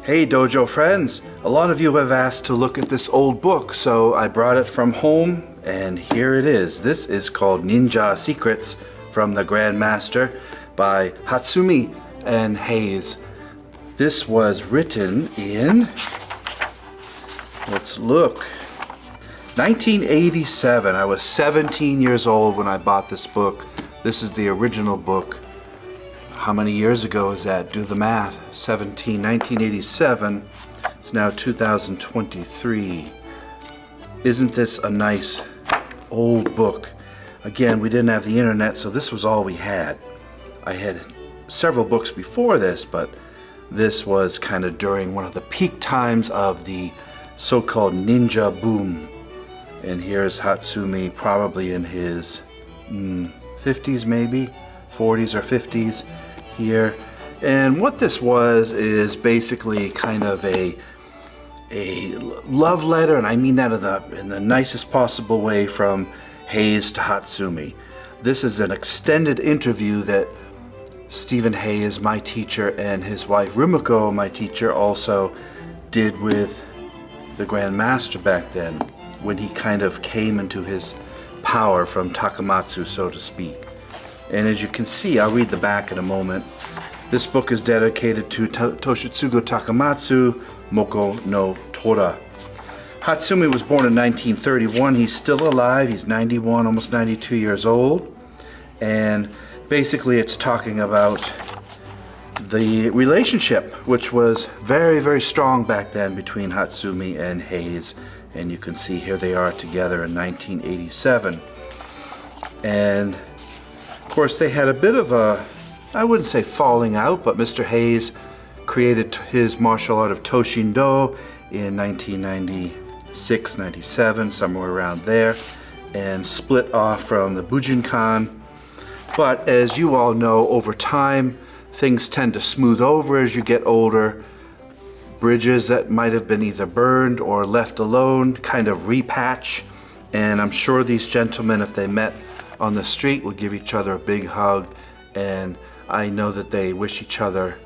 Hey Dojo friends, a lot of you have asked to look at this old book, so I brought it from home and here it is. This is called Ninja Secrets from the Grandmaster by Hatsumi and Hayes. This was written in, let's look, 1987. I was 17 years old when I bought this book. This is the original book. How many years ago is that? Do the math. 1987. It's now 2023. Isn't this a nice old book? Again, we didn't have the internet, so this was all we had. I had several books before this, but this was kind of during one of the peak times of the so-called ninja boom. And here's Hatsumi, probably in his 50s maybe, 40s or 50s. Here, and what this was is basically kind of a love letter, and I mean that in the nicest possible way, from Hayes to Hatsumi. This is an extended interview that Stephen Hayes, my teacher, and his wife Rumiko, my teacher, also did with the Grandmaster back then, when he kind of came into his power from Takamatsu, so to speak. And as you can see, I'll read the back in a moment. This book is dedicated to Toshitsugu Takamatsu, Moko no Tora. Hatsumi was born in 1931. He's still alive. He's 91, almost 92 years old. And basically it's talking about the relationship, which was very, very strong back then between Hatsumi and Hayes. And you can see here they are together in 1987. And of course, they had a bit of a, I wouldn't say falling out, but Mr. Hayes created his martial art of Toshindo in 1996, 97, somewhere around there, and split off from the Bujinkan. But as you all know, over time, things tend to smooth over as you get older. Bridges that might have been either burned or left alone kind of repatch. And I'm sure these gentlemen, if they met on the street, would give each other a big hug, and I know that they wish each other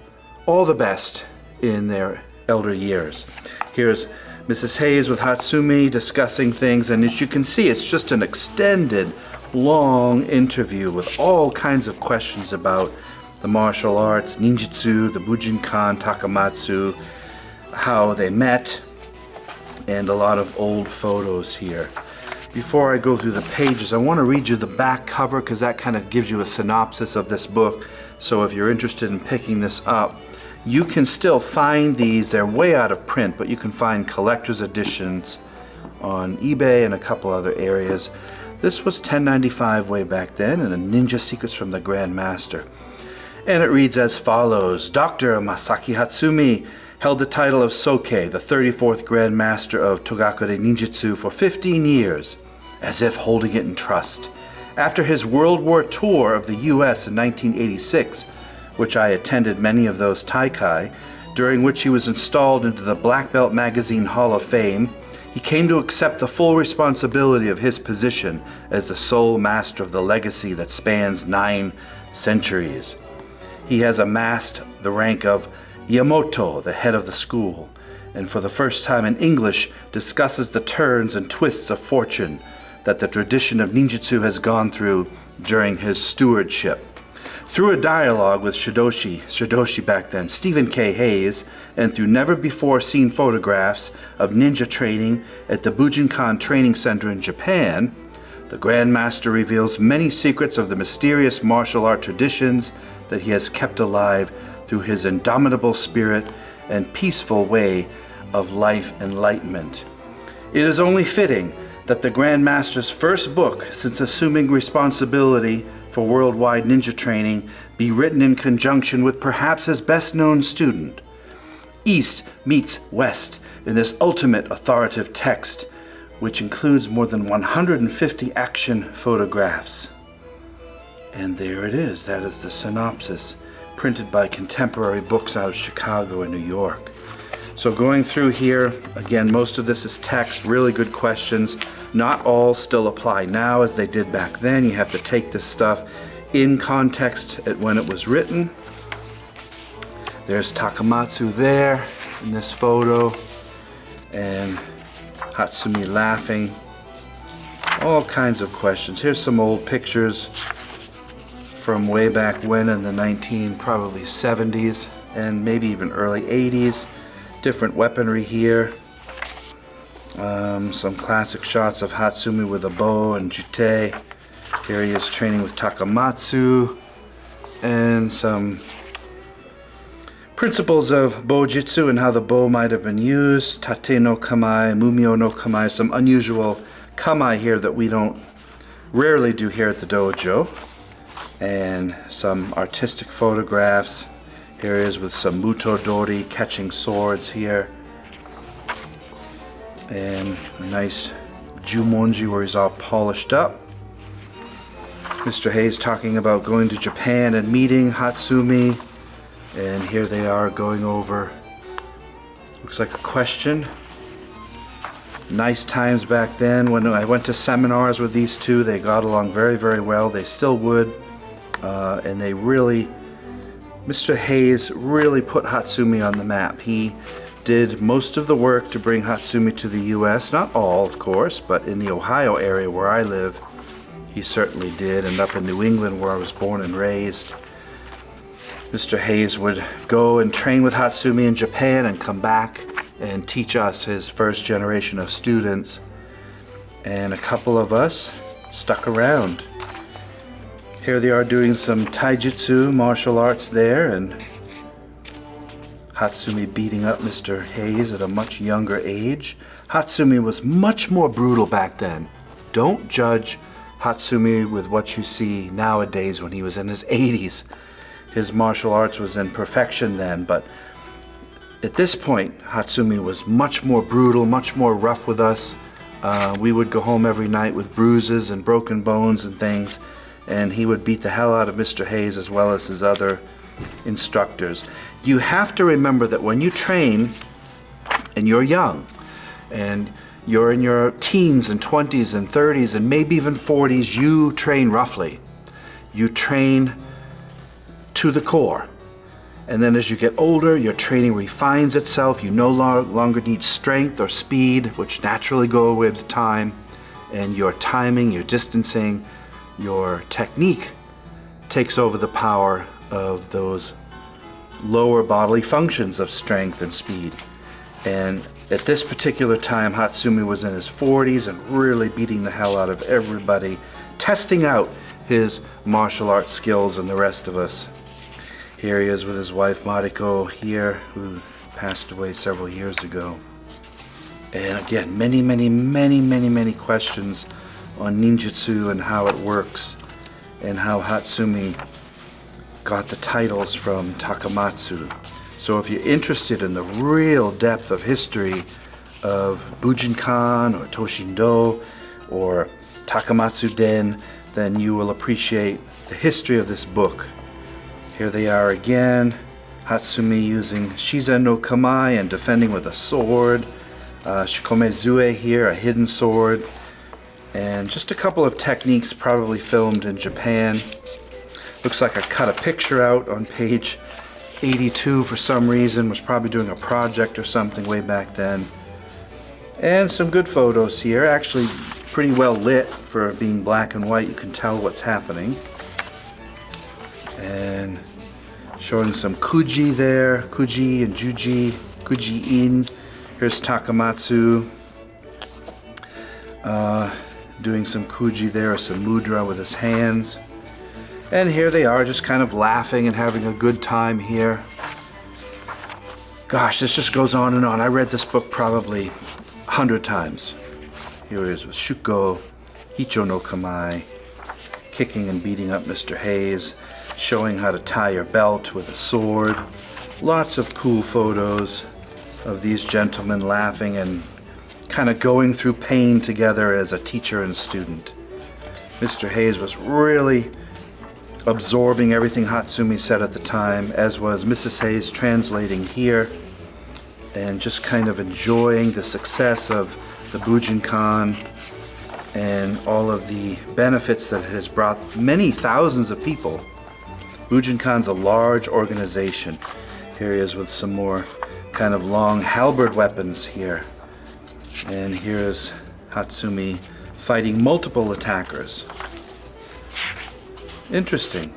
all the best in their elder years. Here's Mrs. Hayes with Hatsumi discussing things, and as you can see, it's just an extended, long interview with all kinds of questions about the martial arts, ninjutsu, the Bujinkan, Takamatsu, how they met, and a lot of old photos here. Before I go through the pages, I want to read you the back cover because that kind of gives you a synopsis of this book. So if you're interested in picking this up, you can still find these. They're way out of print, but you can find collector's editions on eBay and a couple other areas. This was $10.95 way back then, and a Ninja Secrets from the Grandmaster. And it reads as follows. Dr. Masaki Hatsumi held the title of Soke, the 34th Grandmaster of Togakure Ninjutsu, for 15 years, as if holding it in trust. After his World War tour of the U.S. in 1986, which I attended many of those taikai, during which he was installed into the Black Belt Magazine Hall of Fame, he came to accept the full responsibility of his position as the sole master of the legacy that spans 9 centuries. He has amassed the rank of Yamoto, the head of the school, and for the first time in English discusses the turns and twists of fortune that the tradition of ninjutsu has gone through during his stewardship. Through a dialogue with Shidoshi back then, Stephen K. Hayes, and through never-before-seen photographs of ninja training at the Bujinkan Training Center in Japan, the Grandmaster reveals many secrets of the mysterious martial art traditions that he has kept alive through his indomitable spirit and peaceful way of life enlightenment. It is only fitting that the Grandmaster's first book, since assuming responsibility for worldwide ninja training, be written in conjunction with perhaps his best-known student. East meets West in this ultimate authoritative text, which includes more than 150 action photographs. And there it is. That is the synopsis, printed by Contemporary Books out of Chicago and New York. So going through here, again, most of this is text, really good questions. Not all still apply now as they did back then. You have to take this stuff in context at when it was written. There's Takamatsu there. in this photo, and Hatsumi laughing. All kinds of questions. Here's some old pictures from way back when in the probably 70s and maybe even early 80s. Different weaponry here. Some classic shots of Hatsumi with a bow and jute. Here he is training with Takamatsu. And some principles of Bojutsu and how the bow might have been used. Tate no kamae, mumio no kamae, some unusual kamae here that we don't rarely do here at the dojo. And some artistic photographs. Here he is with some muto dori, catching swords here. And a nice jumonji where he's all polished up. Mr. Hayes talking about going to Japan and meeting Hatsumi. And here they are going over, looks like a question. Nice times back then. When I went to seminars with these two, they got along very, very well. They still would. And they really, Mr. Hayes really put Hatsumi on the map. He did most of the work to bring Hatsumi to the U.S. Not all, of course, but in the Ohio area where I live, he certainly did. And up in New England where I was born and raised, Mr. Hayes would go and train with Hatsumi in Japan and come back and teach us, his first generation of students. And a couple of us stuck around. Here they are doing some taijutsu, martial arts there, and Hatsumi beating up Mr. Hayes at a much younger age. Hatsumi was much more brutal back then. Don't judge Hatsumi with what you see nowadays when he was in his 80s. His martial arts was in perfection then, but at this point, Hatsumi was much more brutal, much more rough with us. We would go home every night with bruises and broken bones and things, and he would beat the hell out of Mr. Hayes as well as his other instructors. You have to remember that when you train and you're young and you're in your teens and 20s and 30s and maybe even 40s, you train roughly. You train to the core. And then as you get older, your training refines itself. You no longer need strength or speed, which naturally go away with time. And your timing, your distancing, your technique takes over the power of those lower bodily functions of strength and speed. And at this particular time, Hatsumi was in his 40s and really beating the hell out of everybody, testing out his martial arts skills and the rest of us. Here he is with his wife Mariko here, who passed away several years ago. And again, many questions on ninjutsu and how it works, and how Hatsumi got the titles from Takamatsu. So if you're interested in the real depth of history of Bujinkan or Toshindo or Takamatsu Den, then you will appreciate the history of this book. Here they are again, Hatsumi using Shizen no Kamae and defending with a sword. Shikomezue here, a hidden sword. And just a couple of techniques probably filmed in Japan. Looks like I cut a picture out on page 82 for some reason. Was probably doing a project or something way back then. And some good photos here. Actually pretty well lit for being black and white. You can tell what's happening. And showing some kuji there. Kuji and juji. Kuji-in. Here's Takamatsu. Doing some kuji there, some mudra with his hands. And here they are just kind of laughing and having a good time here. Gosh, this just goes on and on. I read this book probably 100 times. Here he is with Shuko, Hicho no Kamae, kicking and beating up Mr. Hayes, showing how to tie your belt with a sword. Lots of cool photos of these gentlemen laughing and kind of going through pain together as a teacher and student. Mr. Hayes was really absorbing everything Hatsumi said at the time, as was Mrs. Hayes translating here, and just kind of enjoying the success of the Bujinkan and all of the benefits that it has brought many thousands of people. Bujinkan's a large organization. Here he is with some more kind of long halberd weapons here. And here's Hatsumi fighting multiple attackers. Interesting.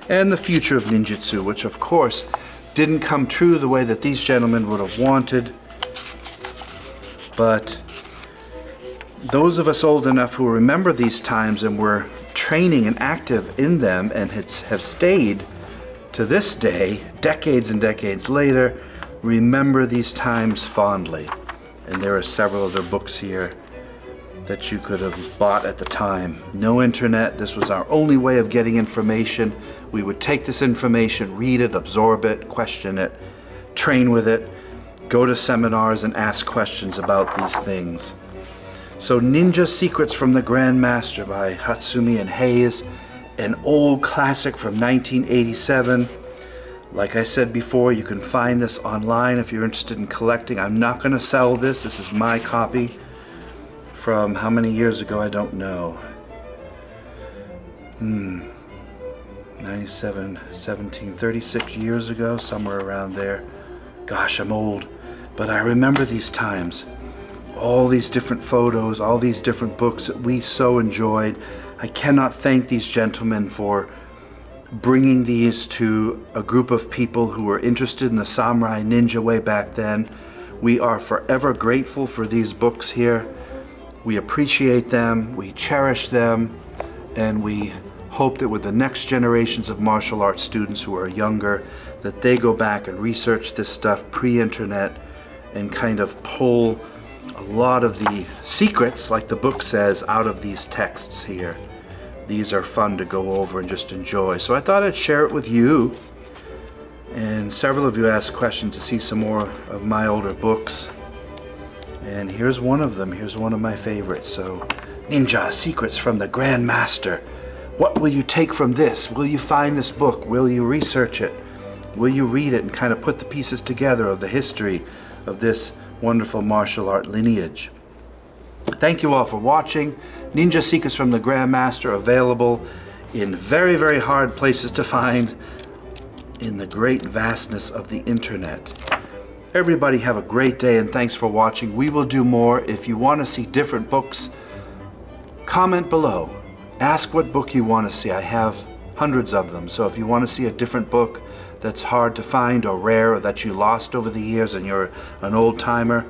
And the future of ninjutsu, which of course didn't come true the way that these gentlemen would have wanted. But those of us old enough who remember these times and were training and active in them and have stayed to this day, decades and decades later, remember these times fondly. And there are several other books here that you could have bought at the time. No internet. This was our only way of getting information. We would take this information, read it, absorb it, question it, train with it, go to seminars and ask questions about these things. So Ninja Secrets from the Grandmaster by Hatsumi and Hayes, an old classic from 1987. Like I said before, you can find this online if you're interested in collecting. I'm not going to sell this. This is my copy. From how many years ago, I don't know. 97, 17, 36 years ago, somewhere around there. Gosh, I'm old, but I remember these times. All these different photos, all these different books that we so enjoyed. I cannot thank these gentlemen for bringing these to a group of people who were interested in the samurai ninja way back then. We are forever grateful for these books here. We appreciate them, we cherish them, and we hope that with the next generations of martial arts students who are younger, that they go back and research this stuff pre-internet and kind of pull a lot of the secrets, like the book says, out of these texts here. These are fun to go over and just enjoy. So I thought I'd share it with you. And several of you asked questions to see some more of my older books. And here's one of them. Here's one of my favorites. So, Ninja Secrets from the Grandmaster. What will you take from this? Will you find this book? Will you research it? Will you read it and kind of put the pieces together of the history of this wonderful martial art lineage? Thank you all for watching. Ninja Secrets from the Grandmaster, available in very, very hard places to find in the great vastness of the internet. Everybody have a great day and thanks for watching. We will do more. If you want to see different books, comment below. Ask what book you want to see. I have hundreds of them. So if you want to see a different book that's hard to find or rare or that you lost over the years and you're an old timer,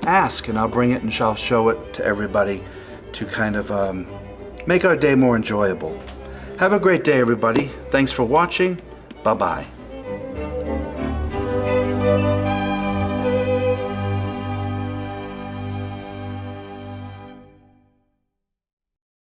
ask and I'll bring it and I'll show it to everybody to kind of make our day more enjoyable. Have a great day, everybody. Thanks for watching. Bye-bye.